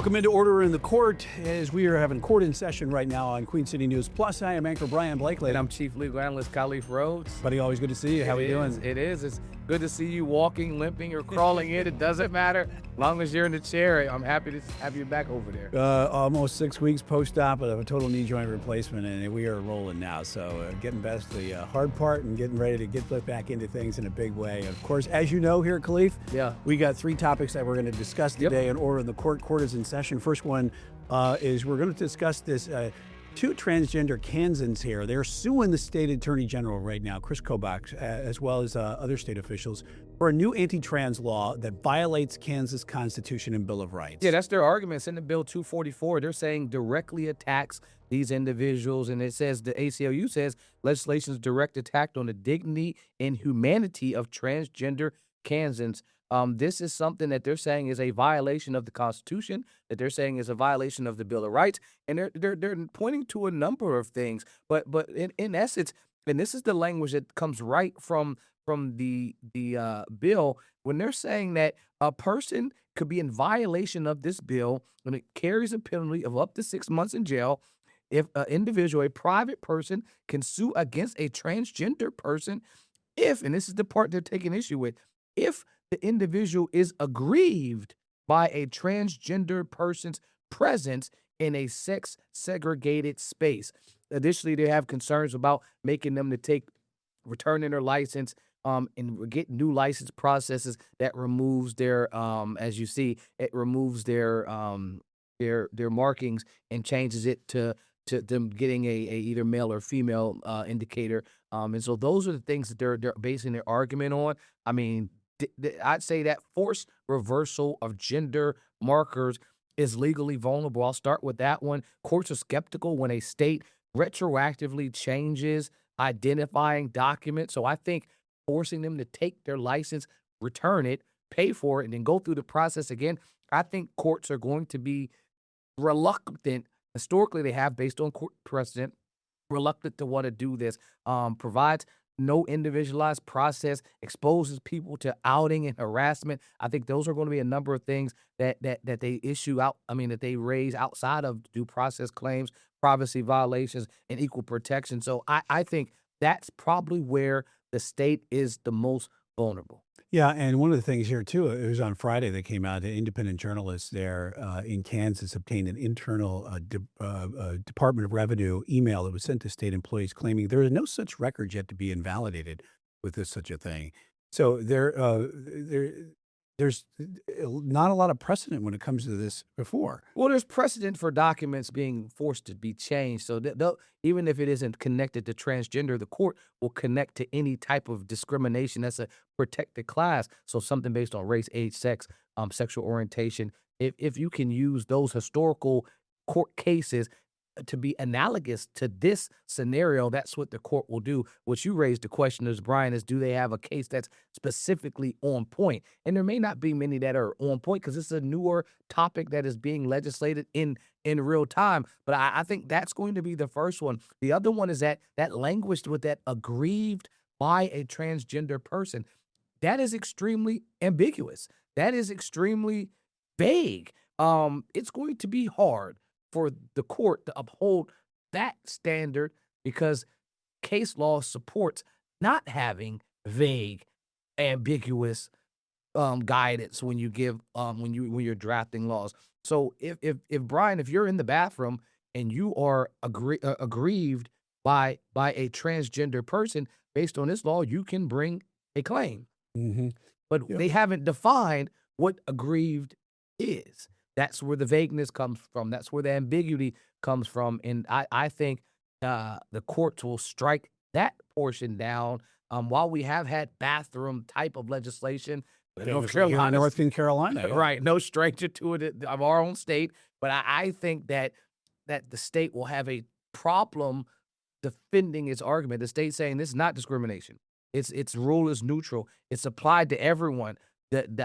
Welcome into Order in the Court as we are having court in session right now on Queen City News Plus. I am anchor Brian Blakely. And I'm Chief Legal Analyst Khalif Rhodes. Buddy, always good to see you. How are you doing? It is. It's good to see you walking, limping, or crawling in. It doesn't matter. As long as you're in the chair, I'm happy to have you back over there. Almost 6 weeks post-op of a total knee joint replacement, and we are rolling now. So getting past the hard part and getting ready to get back into things in a big way. Of course, as you know here at Khalif, we got 3 topics that we're going to discuss today in Order in the Court. Court is in session. First one is we're going to discuss this 2 transgender Kansans here. They're suing the state attorney general right now, Chris Kobach, as well as other state officials, for a new anti-trans law that violates Kansas Constitution and Bill of Rights. Yeah, that's their argument. In the Bill 244, they're saying directly attacks these individuals, and it says the ACLU says legislation's direct attack on the dignity and humanity of transgender Kansans. This is something that they're saying is a violation of the Constitution, that they're saying is a violation of the Bill of Rights, and they're pointing to a number of things. But in essence, and this is the language that comes right from the bill, when they're saying that a person could be in violation of this bill, and it carries a penalty of up to 6 months in jail if an individual, a private person, can sue against a transgender person if, and this is the part they're taking issue with, if the individual is aggrieved by a transgender person's presence in a sex-segregated space. Additionally, they have concerns about making them to returning their license and get new license processes that removes their, as you see, it removes their markings and changes it to them getting a either male or female indicator. And so those are the things that they're basing their argument on. I mean, I'd say that forced reversal of gender markers is legally vulnerable. I'll start with that one. Courts are skeptical when a state retroactively changes identifying documents. So I think forcing them to take their license, return it, pay for it, and then go through the process again, I think courts are going to be reluctant. Historically, they have, based on court precedent, reluctant to want to do this. Provides no individualized process, exposes people to outing and harassment. I think those are going to be a number of things that they that they raise outside of due process claims, privacy violations, and equal protection. So I think that's probably where the state is the most vulnerable. Yeah, and one of the things here, too, it was on Friday that came out, an independent journalist there in Kansas obtained an internal Department of Revenue email that was sent to state employees claiming there is no such record yet to be invalidated with such a thing. So there's not a lot of precedent when it comes to this before. Well, there's precedent for documents being forced to be changed. So even if it isn't connected to transgender, the court will connect to any type of discrimination that's a protected class. So something based on race, age, sex, sexual orientation. If you can use those historical court cases to be analogous to this scenario, that's what the court will do. What you raised the question is, Brian, is do they have a case that's specifically on point? And there may not be many that are on point because it's a newer topic that is being legislated in real time. But I think that's going to be the first one. The other one is that language with that aggrieved by a transgender person. That is extremely ambiguous. That is extremely vague. It's going to be hard for the court to uphold that standard because case law supports not having vague, ambiguous guidance when you give when you're drafting laws. So if Brian, if you're in the bathroom and you are aggrieved by a transgender person, based on this law, you can bring a claim. Mm-hmm. But they haven't defined what aggrieved is. That's where the vagueness comes from. That's where the ambiguity comes from. And I think the courts will strike that portion down. While we have had bathroom type of legislation, North Carolina, right? No stranger to it of our own state. But I think that the state will have a problem defending its argument. The state saying this is not discrimination. Its rule is neutral. It's applied to everyone.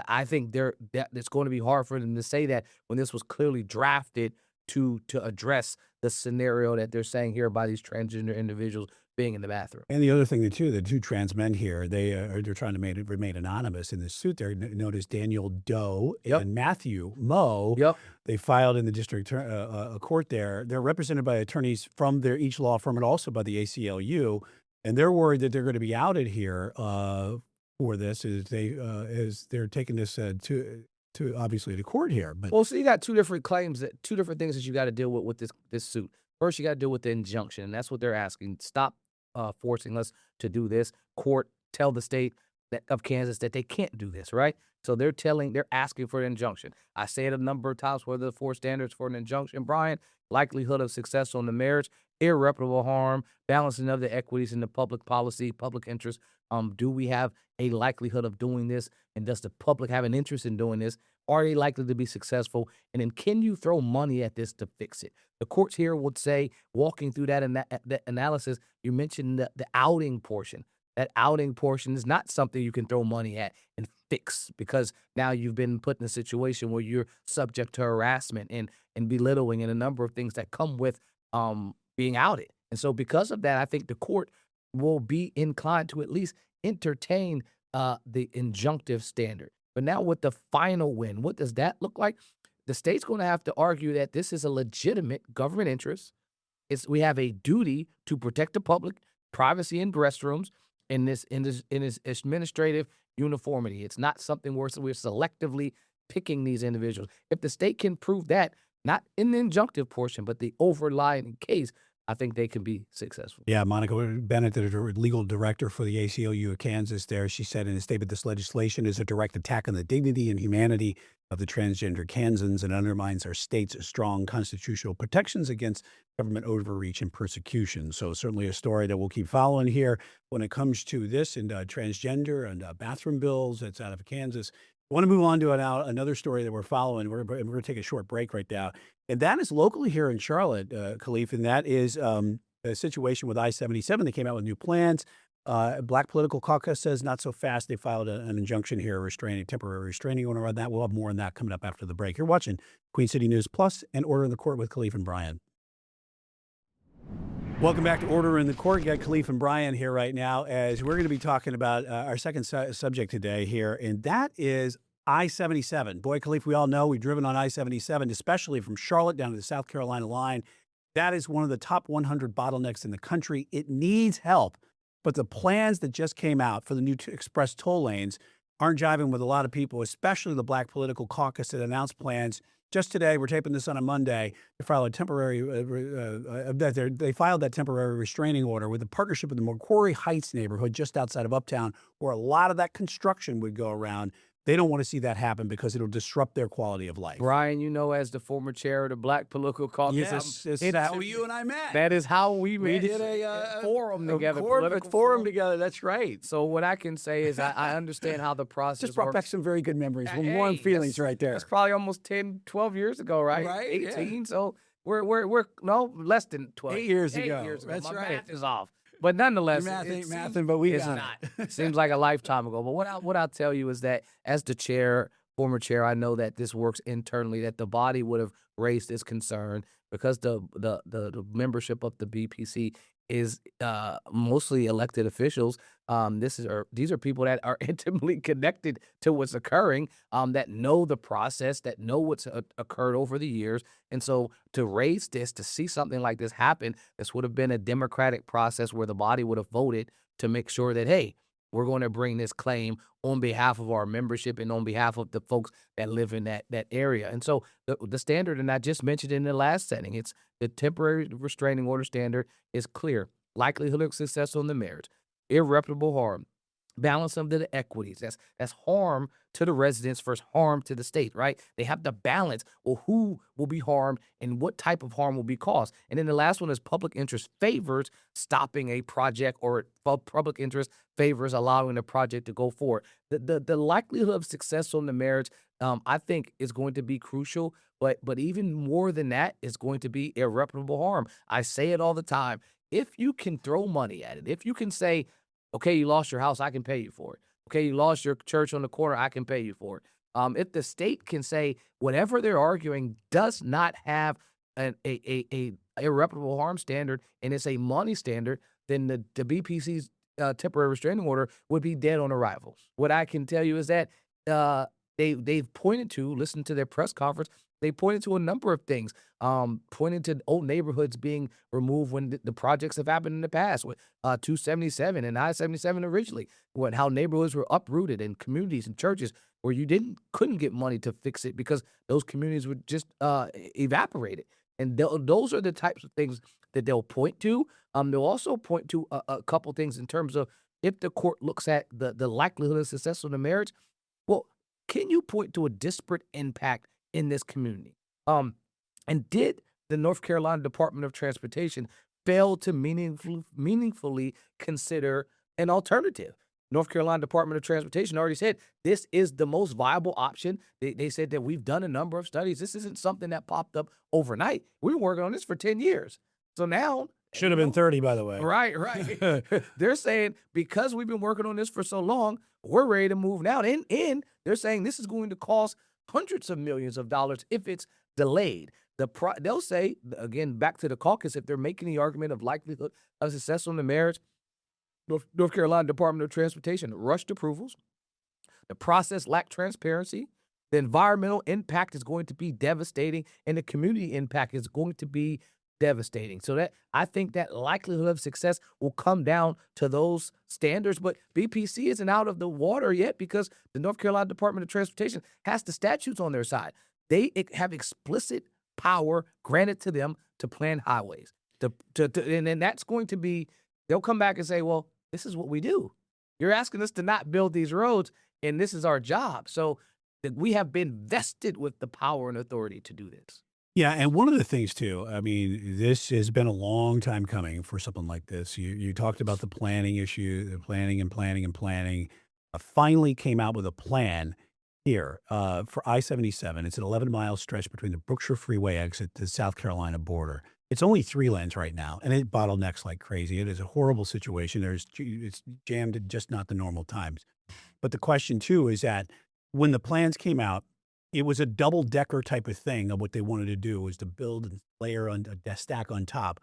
I think it's going to be hard for them to say that when this was clearly drafted to address the scenario that they're saying here by these transgender individuals being in the bathroom. And the other thing, too, the two trans men here, they're trying to remain anonymous in this suit. They're known as Daniel Doe and Matthew Moe. They filed in the district court there. They're represented by attorneys from each law firm and also by the ACLU. And they're worried that they're going to be outed here for this as they're taking this to obviously the court here. But well, so you got two different claims, two different things that you got to deal with this suit. First, you got to deal with the injunction, and that's what they're asking. Stop forcing us to do this. Court, tell the state of Kansas that they can't do this, right? So they're asking for an injunction. I say it a number of times, what are the four standards for an injunction, Brian? Likelihood of success on the marriage, irreparable harm, balancing of the equities in the public policy, public interest. Do we have a likelihood of doing this? And does the public have an interest in doing this? Are they likely to be successful? And then can you throw money at this to fix it? The courts here would say, walking through that analysis, you mentioned the outing portion. That outing portion is not something you can throw money at and fix, because now you've been put in a situation where you're subject to harassment and belittling and a number of things that come with being outed. And so because of that, I think the court will be inclined to at least entertain the injunctive standard. But now with the final win, what does that look like? The state's going to have to argue that this is a legitimate government interest. We have a duty to protect the public, privacy in restrooms, in this administrative uniformity. It's not something where we're selectively picking these individuals. If the state can prove that, not in the injunctive portion, but the overlying case, I think they can be successful. Yeah, Monica Bennett, the legal director for the ACLU of Kansas there, she said in a statement, this legislation is a direct attack on the dignity and humanity of the transgender Kansans and undermines our state's strong constitutional protections against government overreach and persecution. So certainly a story that we'll keep following here when it comes to this and transgender and bathroom bills that's out of Kansas. I want to move on to another story that we're following. We're going to take a short break right now. And that is locally here in Charlotte, Khalif, and that is a situation with I-77. They came out with new plans. Black Political Caucus says not so fast. They filed an injunction here, temporary restraining order on that. We'll have more on that coming up after the break. You're watching Queen City News Plus and Order in the Court with Khalif and Brian. Welcome back to Order in the Court. You got Khalif and Brian here right now as we're going to be talking about our second subject today here, and that is I-77. Boy, Khalif, we all know we've driven on I-77, especially from Charlotte down to the South Carolina line. That is one of the top 100 bottlenecks in the country. It needs help, but the plans that just came out for the new express toll lanes aren't jiving with a lot of people, especially the Black Political Caucus that announced plans. Just today, we're taping this on a Monday, to file a temporary, they filed that temporary restraining order with a partnership with the Macquarie Heights neighborhood just outside of Uptown, where a lot of that construction would go around. They don't want to see that happen because it'll disrupt their quality of life. Brian, you know, as the former chair of the Black Political Caucus, yes, it's how you and I met. That is how we met. We did a forum together. Corporate forum together. That's right. So what I can say is I understand how the process just brought works. back some very good memories, warm feelings right there. That's probably almost 10, 12 years ago, right? Right. 18. Yeah. So we're no less than 12. 8 years ago. 8 years ago. That's My math is off. But nonetheless, your math ain't mathing, but we got it. Seems like a lifetime ago. But what I'll tell you is that as the former chair, I know that this works internally, that the body would have raised this concern because the membership of the BPC is mostly elected officials. These are people that are intimately connected to what's occurring, that know the process, that know what's occurred over the years. And so to raise this, to see something like this happen, this would have been a democratic process where the body would have voted to make sure that, hey, we're going to bring this claim on behalf of our membership and on behalf of the folks that live in that area. And so the standard, and I just mentioned in the last setting, it's the temporary restraining order standard is clear. Likelihood of success on the marriage, irreparable harm, balance of the equities. That's harm to the residents versus harm to the state, right? They have to balance, well, who will be harmed and what type of harm will be caused. And then the last one is public interest favors stopping a project, or public interest favors allowing the project to go forward. The likelihood of success on the marriage, I think, is going to be crucial. But even more than that is going to be irreparable harm. I say it all the time. If you can throw money at it, if you can say, okay, you lost your house, I can pay you for it. Okay, you lost your church on the corner, I can pay you for it. If the state can say whatever they're arguing does not have a irreparable harm standard and it's a money standard, then the BPC's temporary restraining order would be dead on arrival. What I can tell you is that they've pointed to, listen to their press conference, they pointed to a number of things, pointing to old neighborhoods being removed when the projects have happened in the past with 277 and I-77 originally, how neighborhoods were uprooted and communities and churches where you couldn't get money to fix it because those communities were just evaporated. And those are the types of things that they'll point to. They'll also point to a couple things in terms of if the court looks at the likelihood of success of the marriage. Well, can you point to a disparate impact in this community? And did the North Carolina Department of Transportation fail to meaningfully consider an alternative? North Carolina Department of Transportation already said this is the most viable option. They said that we've done a number of studies. This isn't something that popped up overnight. We've been working on this for 10 years. So now should have been 30, by the way. Right. They're saying because we've been working on this for so long, we're ready to move now. And they're saying this is going to cost hundreds of millions of dollars if it's delayed. They'll say, again, back to the caucus, if they're making the argument of likelihood of success on the marriage, North Carolina Department of Transportation rushed approvals. The process lacked transparency. The environmental impact is going to be devastating, and the community impact is going to be devastating. So that I think that likelihood of success will come down to those standards. But BPC isn't out of the water yet because the North Carolina Department of Transportation has the statutes on their side. They have explicit power granted to them to plan highways. And then that's going to be, they'll come back and say, well, this is what we do. You're asking us to not build these roads, and this is our job. So we have been vested with the power and authority to do this. Yeah, and one of the things too, I mean, this has been a long time coming for something like this. You talked about the planning issue, the planning. Finally came out with a plan here for I-77. It's an 11-mile stretch between the Brookshire Freeway exit to the South Carolina border. It's only 3 lanes right now, and it bottlenecks like crazy. It is a horrible situation. It's jammed at just not the normal times. But the question, too, is that when the plans came out, it was a double-decker type of thing of what they wanted to do was to build and layer on a stack on top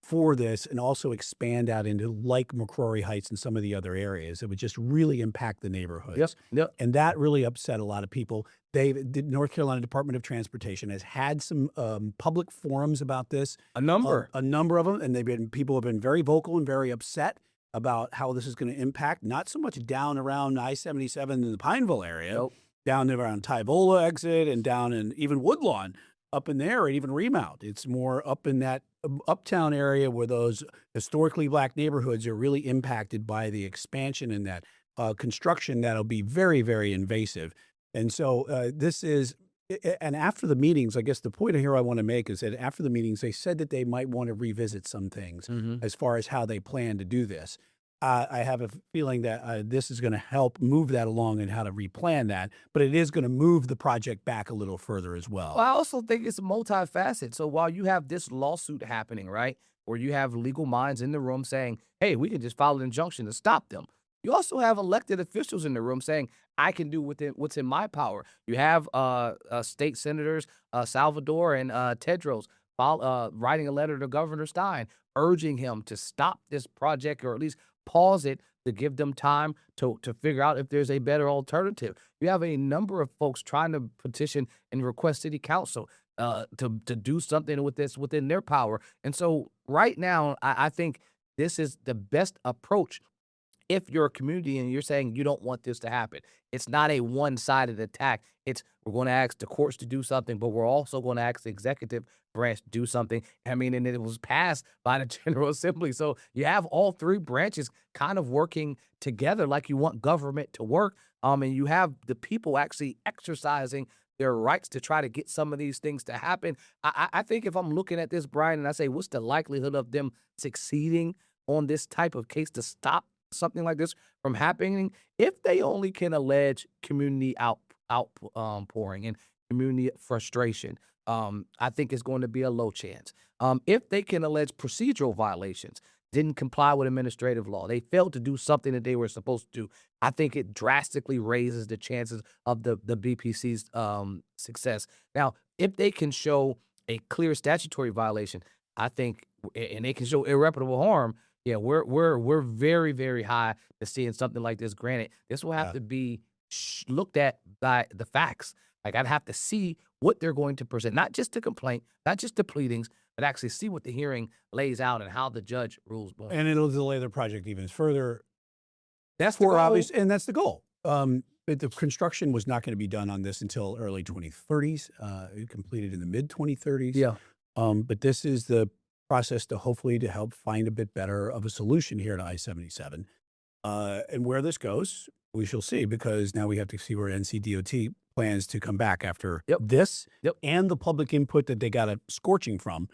for this and also expand out into like McCrory Heights and some of the other areas. It would just really impact the neighborhoods. Yes. Yep. And that really upset a lot of people. The North Carolina Department of Transportation has had some public forums about this. A number of them. And people have been very vocal and very upset about how this is going to impact, not so much down around I-77 in the Pineville area, Nope. down around Tyvola exit and down in even Woodlawn up in there and even Remount. It's more up in that uptown area where those historically black neighborhoods are really impacted by the expansion and that construction that'll be very, very invasive. And so this is, and after the meetings, I guess the point here I want to make is that after the meetings, they said that they might want to revisit some things as far as how they plan to do this. I have a feeling that this is going to help move that along and how to replan that, but it is going to move the project back a little further as well. Well, I also think it's multifaceted. So while you have this lawsuit happening, right, where you have legal minds in the room saying, hey, we can just file an injunction to stop them. You also have elected officials in the room saying, I can do what's in my power. You have state senators, Salvador and Tedros, writing a letter to Governor Stein, urging him to stop this project or at least pause it to give them time to figure out if there's a better alternative. You have a number of folks trying to petition and request city council to do something with this within their power. And so right now, I think this is the best approach if you're a community and you're saying you don't want this to happen. It's not a one-sided attack. It's we're going to ask the courts to do something, but we're also going to ask the executive branch to do something. I mean, and it was passed by the General Assembly. So you have all three branches kind of working together like you want government to work. And you have the people actually exercising their rights to try to get some of these things to happen. I think if I'm looking at this, Brian, and I say, what's the likelihood of them succeeding on this type of case to stop something like this from happening? If they only can allege community outpouring and community frustration, I think it's going to be a low chance. If they can allege procedural violations, didn't comply with administrative law, they failed to do something that they were supposed to do, I think it drastically raises the chances of the BPC's success. Now, if they can show a clear statutory violation, I think, and they can show irreparable harm. Yeah, we're very, very high to seeing something like this. Granted, this will have to be looked at by the facts. Like, I'd have to see what they're going to present, not just the complaint, not just the pleadings, but actually see what the hearing lays out and how the judge rules. And it'll delay the project even further. That's for obvious, and that's the goal. But the construction was not going to be done on this until early 2030s. It completed in the mid 2030s. Yeah. But this is the process to hopefully to help find a bit better of a solution here at I-77. And where this goes, we shall see, because now we have to see where NCDOT plans to come back after this and the public input that they got a scorching from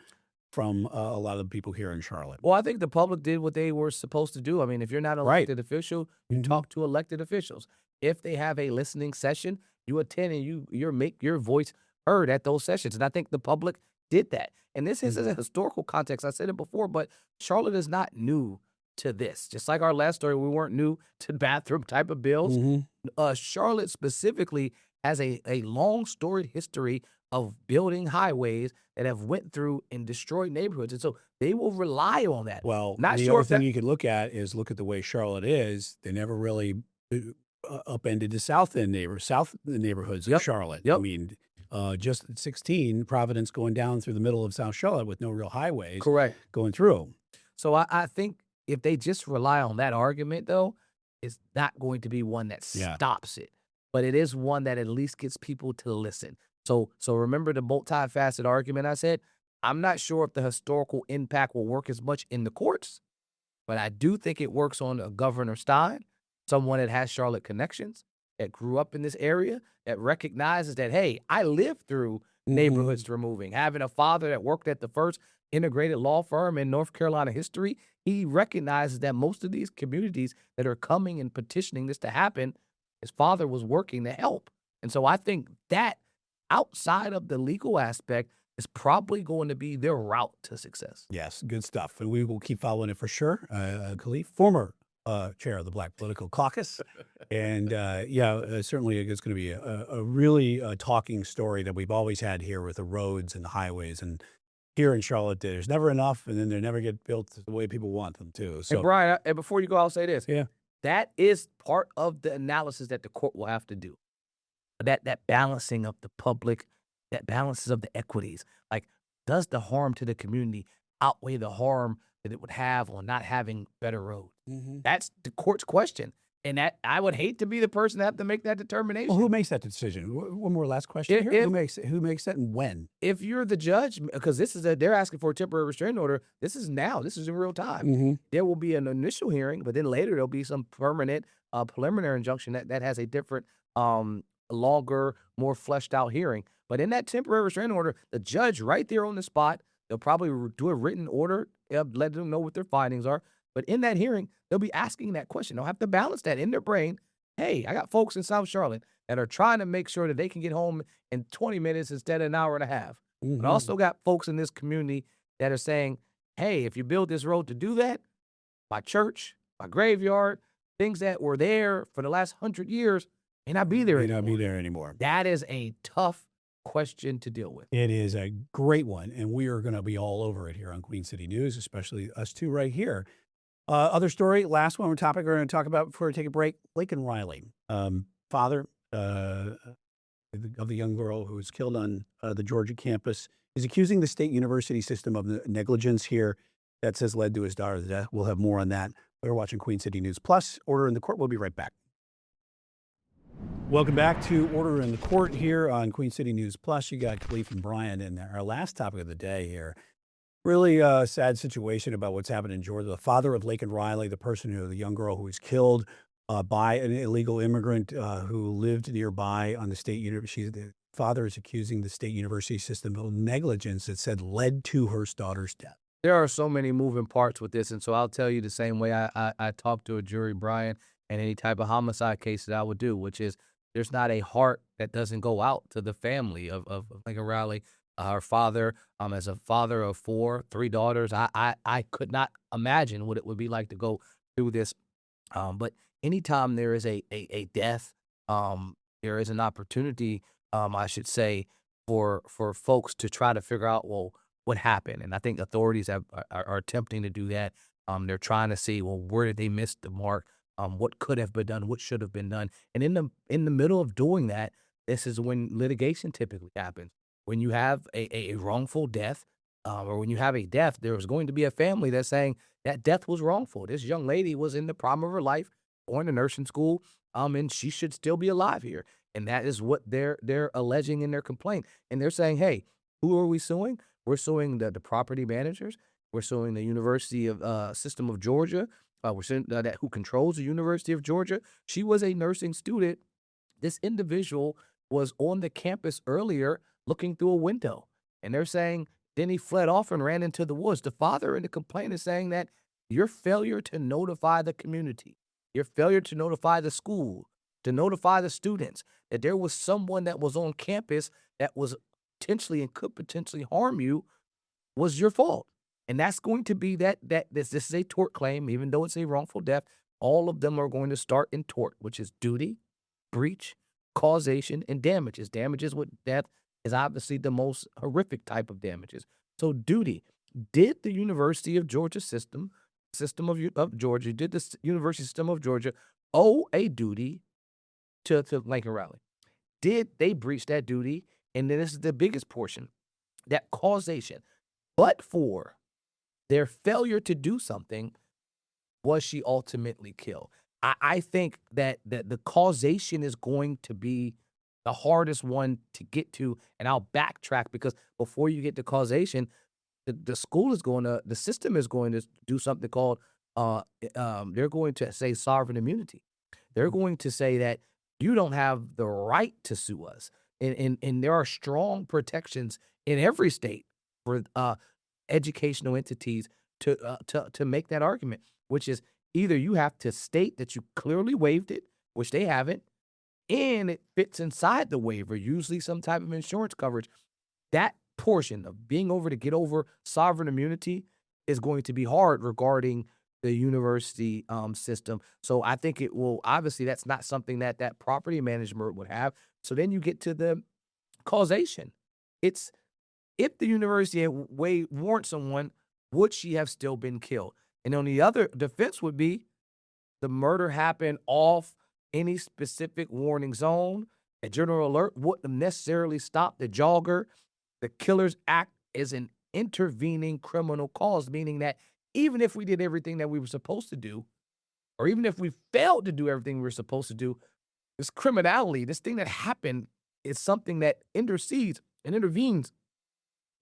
a lot of the people here in Charlotte. Well, I think the public did what they were supposed to do. I mean, if you're not an elected official, you talk to elected officials. If they have a listening session, you attend and you make your voice heard at those sessions. And I think the public did that. And this is a historical context. I said it before, but Charlotte is not new to this. Just like our last story, we weren't new to bathroom type of bills. Charlotte specifically has a long storied history of building highways that have went through and destroyed neighborhoods. And so they will rely on that. Well, not the sure other thing you could look at is look at the way Charlotte is. They never really upended the south neighborhoods of Charlotte. I mean, just at 16, Providence going down through the middle of South Charlotte with no real highways. Correct. Going through. So I think if they just rely on that argument, though, it's not going to be one that stops it. But it is one that at least gets people to listen. So remember the multifaceted argument I said? I'm not sure if the historical impact will work as much in the courts, but I do think it works on a Governor Stein, someone that has Charlotte connections, that grew up in this area, that recognizes that, hey, I lived through neighborhoods removing. Having a father that worked at the first integrated law firm in North Carolina history, he recognizes that most of these communities that are coming and petitioning this to happen, his father was working to help. And so I think that outside of the legal aspect is probably going to be their route to success. Yes, good stuff. And we will keep following it for sure. Khalif, former chair of the Black Political Caucus. And certainly it's going to be a really talking story that we've always had here with the roads and the highways. And here in Charlotte, there's never enough, and then they never get built the way people want them to. So, and Brian, and before you go, I'll say this. Yeah. That is part of the analysis that the court will have to do. That balancing of the public, that balances of the equities. Like, does the harm to the community outweigh the harm that it would have on not having better roads? That's the court's question. And that I would hate to be the person to have to make that determination. Well, who makes that decision? One more last question here. Who makes that and when? If you're the judge, because they're asking for a temporary restraining order. This is now. This is in real time. There will be an initial hearing, but then later there'll be some permanent preliminary injunction that has a different, longer, more fleshed out hearing. But in that temporary restraining order, the judge right there on the spot, they'll probably do a written order, let them know what their findings are. But in that hearing, they'll be asking that question. They'll have to balance that in their brain. Hey, I got folks in South Charlotte that are trying to make sure that they can get home in 20 minutes instead of an hour and a half. But I also got folks in this community that are saying, hey, if you build this road to do that, my church, my graveyard, things that were there for the last 100 years may not be there anymore. That is a tough question to deal with. It is a great one, and we are going to be all over it here on Queen City News, especially us two right here. Other story, last one topic we're going to talk about before we take a break, Laken Riley, father of the young girl who was killed on the Georgia campus, is accusing the state university system of negligence here that says led to his daughter's death. We'll have more on that. We're watching Queen City News Plus, Order in the Court. We'll be right back. Welcome back to Order in the Court here on Queen City News Plus. You got Khalif and Brian, and our last topic of the day here. Really sad situation about what's happened in Georgia. The father of Laken Riley, the young girl who was killed by an illegal immigrant who lived nearby on the state university. The father is accusing the state university system of negligence that said led to her daughter's death. There are so many moving parts with this, and so I'll tell you the same way I talk to a jury, Brian, and any type of homicide case that I would do, which is there's not a heart that doesn't go out to the family of Laken Riley. Her father, as a father of three daughters, I could not imagine what it would be like to go through this. But anytime there is a death, there is an opportunity, I should say, for folks to try to figure out, well, what happened. And I think authorities are attempting to do that. They're trying to see, well, where did they miss the mark? What could have been done? What should have been done? And in the middle of doing that, this is when litigation typically happens. When you have a wrongful death, or when you have a death, there is going to be a family that's saying that death was wrongful. This young lady was in the prime of her life, going to nursing school, and she should still be alive here. And that is what they're alleging in their complaint. And they're saying, hey, who are we suing? We're suing the property managers. We're suing the University of System of Georgia. We're suing that who controls the University of Georgia. She was a nursing student. This individual was on the campus earlier looking through a window. And they're saying, then he fled off and ran into the woods. The father in the complaint is saying that your failure to notify the community, your failure to notify the school, to notify the students that there was someone that was on campus that was potentially and could potentially harm you was your fault. And that's going to be this is a tort claim, even though it's a wrongful death. All of them are going to start in tort, which is duty, breach, causation, and damages. Damages with death is obviously the most horrific type of damages. So duty, did the University of Georgia system of Georgia, did the University System of Georgia owe a duty to Laken Riley? Did they breach that duty? And then this is the biggest portion, that causation. But for their failure to do something, was she ultimately killed? I think that the causation is going to be the hardest one to get to, and I'll backtrack because before you get to causation, the system is going to do something called, they're going to say sovereign immunity. They're going to say that you don't have the right to sue us. And there are strong protections in every state for educational entities to make that argument, which is either you have to state that you clearly waived it, which they haven't, and it fits inside the waiver, usually some type of insurance coverage. That portion of being over to get over sovereign immunity is going to be hard regarding the university system. So I think it will, obviously that's not something that property management would have. So then you get to the causation. It's, if the university had warned someone, would she have still been killed? And on the other defense would be the murder happened off any specific warning zone. A general alert wouldn't necessarily stop the jogger. The killer's act is an intervening criminal cause, meaning that even if we did everything that we were supposed to do, or even if we failed to do everything we were supposed to do, this criminality, this thing that happened, is something that intercedes and intervenes.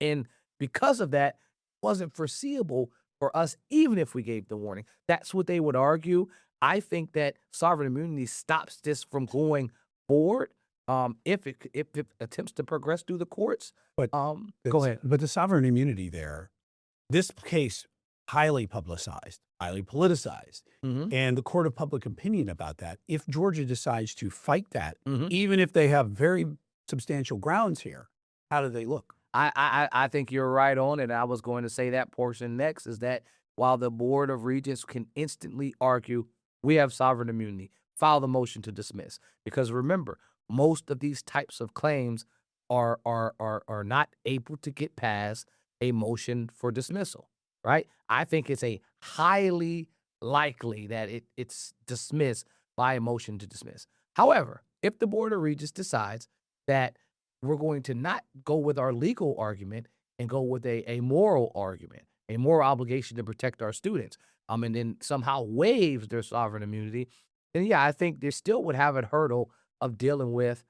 And because of that, wasn't foreseeable for us, even if we gave the warning. That's what they would argue. I think that sovereign immunity stops this from going forward. If it attempts to progress through the courts. But go ahead. But the sovereign immunity there, this case, highly publicized, highly politicized, and the court of public opinion about that. If Georgia decides to fight that, even if they have very substantial grounds here, how do they look? I think you're right on it. I was going to say that portion next, is that while the Board of Regents can instantly argue we have sovereign immunity, file the motion to dismiss. Because remember, most of these types of claims are not able to get past a motion for dismissal, right? I think it's a highly likely that it's dismissed by a motion to dismiss. However, if the Board of Regents decides that we're going to not go with our legal argument and go with a moral argument, a moral obligation to protect our students, and then somehow waives their sovereign immunity, then yeah, I think they still would have a hurdle of dealing with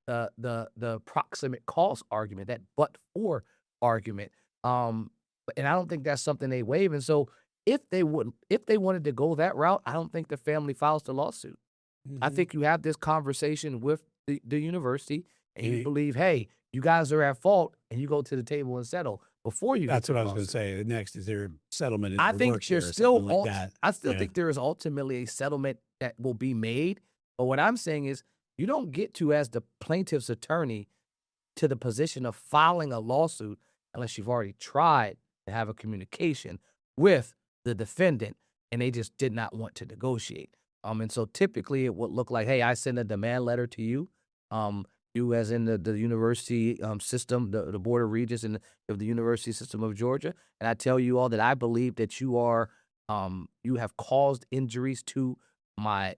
the proximate cause argument, that but-for argument. And I don't think that's something they waive. And so if they wanted to go that route, I don't think the family files the lawsuit. I think you have this conversation with the university, and you believe, hey, you guys are at fault, and you go to the table and settle before you. That's what I was going to say. Next, is there a settlement? I think there's still, like that? I still think there is ultimately a settlement that will be made. But what I'm saying is, you don't get to, as the plaintiff's attorney, to the position of filing a lawsuit unless you've already tried to have a communication with the defendant, and they just did not want to negotiate. And so typically it would look like, hey, I send a demand letter to you. You as in the university system, the Board of Regents of the university system of Georgia. And I tell you all that I believe that you have caused injuries to my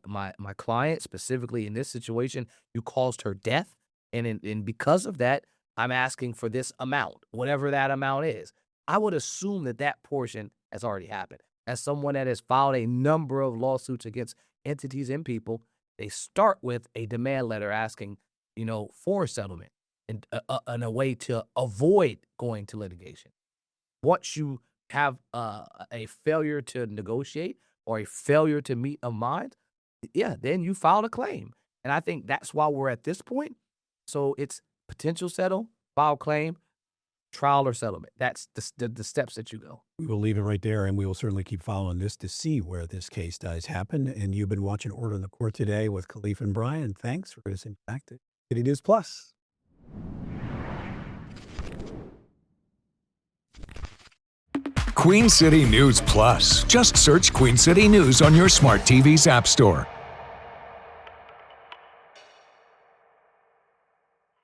client, specifically in this situation. You caused her death. And because of that, I'm asking for this amount, whatever that amount is. I would assume that portion has already happened. As someone that has filed a number of lawsuits against entities and people, they start with a demand letter asking, for a settlement and a way to avoid going to litigation. Once you have a failure to negotiate or a failure to meet a mind, then you file a claim. And I think that's why we're at this point. So it's potential settle, file claim, trial or settlement. That's the steps that you go. We will leave it right there, and we will certainly keep following this to see where this case does happen. And you've been watching Order in the Court today with Khalif and Brian. Thanks for listening back to City News Plus. Queen City News Plus. Just search Queen City News on your smart TV's app store.